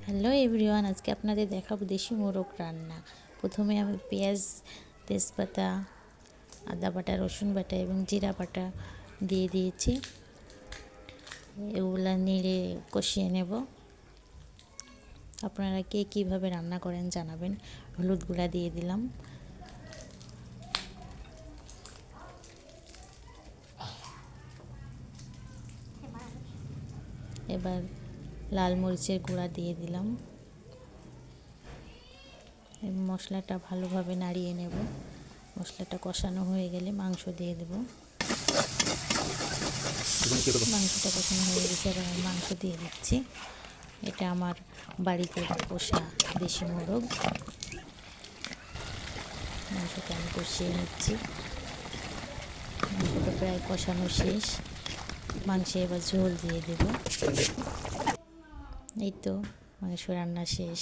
Hello everyone, আজকে আপনাদের দেখাবো দেশি মোরগ রান্না। প্রথমে আমি পেঁয়াজ, তেজপাতা, আদা বাটা, রসুন বাটা এবং জিরা বাটা দিয়ে দিয়েছি। এগুলা নেড়ে কষিয়ে নেব। আপনারা কে কীভাবে রান্না করেন জানাবেন। হলুদ গুঁড়া দিয়ে দিলাম। এবার লাল মরিচের গুঁড়া দিয়ে দিলাম। মশলাটা ভালোভাবে নাড়িয়ে নেব। মশলাটা কষানো হয়ে গেলে মাংস দিয়ে দেব। মাংসটা কষানো হয়ে গেছে, এবার আমি মাংস দিয়ে দিচ্ছি। এটা আমার বাড়িতে পোষা দেশি মোরগ। মাংসটা আমি কষিয়ে নিচ্ছি। মাংসটা প্রায় কষানো শেষ। মাংসে এবার ঝোল দিয়ে দেব। এই তো মাংস রান্না শেষ।